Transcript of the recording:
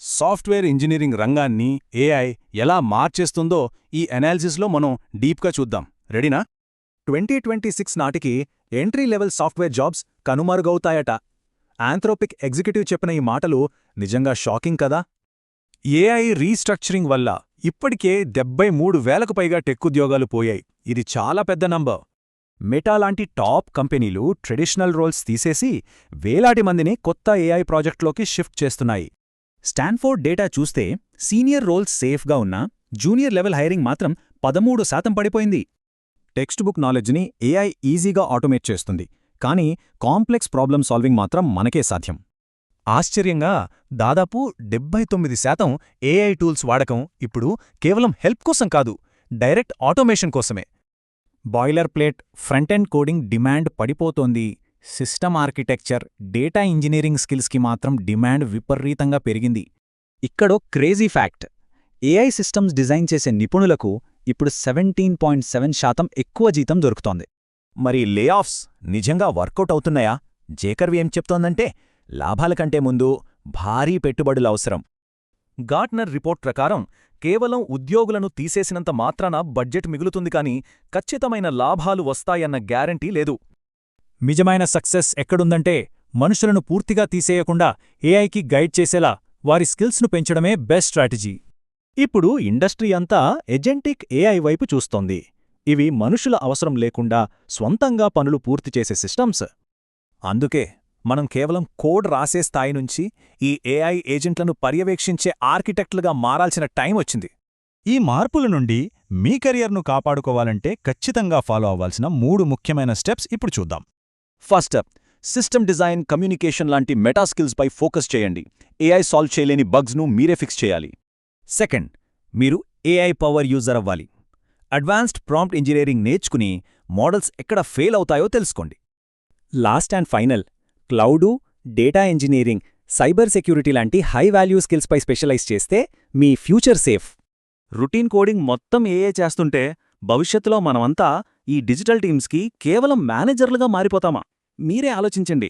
Software engineering రంగాన్ని AI ఎలా మార్చేస్తుందో ఈ అనాలిసిస్లో మనం డీప్గా చూద్దాం. రెడీనా? 2026 నాటికి ఎంట్రీ లెవెల్ సాఫ్ట్వేర్ జాబ్స్ కనుమరుగవుతాయట. ఆంథ్రోపిక్ ఎగ్జిక్యూటివ్ చెప్పిన ఈ మాటలు నిజంగా షాకింగ్ కదా. ఏఐ రీస్ట్రక్చరింగ్ వల్ల ఇప్పటికే 73,000కు పైగా టెక్ ఉద్యోగాలు పోయాయి. ఇది చాలా పెద్ద నంబర్. మెటా లాంటి టాప్ కంపెనీలు ట్రెడిషనల్ రోల్స్ తీసేసి వేలాది మందిని కొత్త ఏఐ ప్రాజెక్ట్లోకి షిఫ్ట్ చేస్తున్నాయి. స్టాన్ఫోర్డ్ డేటా చూస్తే సీనియర్ రోల్స్ సేఫ్గా ఉన్నా జూనియర్ లెవెల్ హైరింగ్ మాత్రం 13% పడిపోయింది. టెక్స్ట్ బుక్ నాలెడ్జ్ని ఏఐ ఈజీగా ఆటోమేట్ చేస్తుంది, కానీ కాంప్లెక్స్ ప్రాబ్లమ్ సాల్వింగ్ మాత్రం మనకే సాధ్యం. ఆశ్చర్యంగా దాదాపు 79% ఏఐ టూల్స్ వాడకం ఇప్పుడు కేవలం హెల్ప్ కోసం కాదు, డైరెక్ట్ ఆటోమేషన్ కోసమే. Boiler plate front end coding demand పడిపోతోంది. సిస్టమ్ ఆర్కిటెక్చర్, డేటా ఇంజనీరింగ్ స్కిల్స్కి మాత్రం డిమాండ్ విపరీతంగా పెరిగింది. ఇక్కడో crazy fact: AI systems design చేసే నిపుణులకు ఇప్పుడు 17.7% ఎక్కువ జీతం దొరుకుతోంది. మరి లే ఆఫ్స్ నిజంగా వర్కౌట్ అవుతున్నాయా? జేకర్వి ఏం చెప్తోందంటే, లాభాల కంటే ముందు భారీ పెట్టుబడులు అవసరం. గార్ట్నర్ రిపోర్ట్ ప్రకారం కేవలం ఉద్యోగులను తీసేసినంత మాత్రాన బడ్జెట్ మిగులుతుంది, కానీ ఖచ్చితమైన లాభాలు వస్తాయన్న గ్యారంటీ లేదు. నిజమైన సక్సెస్ ఎక్కడుందంటే, మనుషులను పూర్తిగా తీసేయకుండా ఏఐకి గైడ్ చేసేలా వారి స్కిల్స్ను పెంచడమే బెస్ట్ స్ట్రాటజీ. ఇప్పుడు ఇండస్ట్రీ అంతా ఎజెంటిక్ ఏఐ వైపు చూస్తోంది. ఇవి మనుషుల అవసరం లేకుండా స్వంతంగా పనులు పూర్తి చేసే సిస్టమ్స్. అందుకే మనం కేవలం కోడ్ రాసే స్థాయి నుంచి ఈ ఏఐ ఏజెంట్లను పర్యవేక్షించే ఆర్కిటెక్ట్లుగా మారాల్సిన టైం వచ్చింది. ఈ మార్పుల నుండి మీ కెరియర్ను కాపాడుకోవాలంటే ఖచ్చితంగా ఫాలో అవ్వాల్సిన 3 ముఖ్యమైన స్టెప్స్ ఇప్పుడు చూద్దాం. First step: system design, communication లాంటి మెటా స్కిల్స్పై ఫోకస్ చేయండి. ఏఐ సాల్వ్ చేయలేని బగ్స్ను మీరే ఫిక్స్ చేయాలి. సెకండ్, మీరు ఏఐ పవర్ యూజర్ అవ్వాలి. అడ్వాన్స్డ్ ప్రాంప్ట్ ఇంజనీరింగ్ నేర్చుకుని మోడల్స్ ఎక్కడ ఫెయిల్ అవుతాయో తెలుసుకోండి. Last and final, cloud, data engineering, cyber security లాంటి హై వాల్యూ స్కిల్స్పై స్పెషలైజ్ చేస్తే మీ ఫ్యూచర్ సేఫ్. రొటీన్ కోడింగ్ మొత్తం ఏఐ చేస్తుంటే భవిష్యత్తులో మనమంతా ఈ డిజిటల్ టీమ్స్కి కేవలం మేనేజర్లుగా మారిపోతామా? మీరే ఆలోచించండి.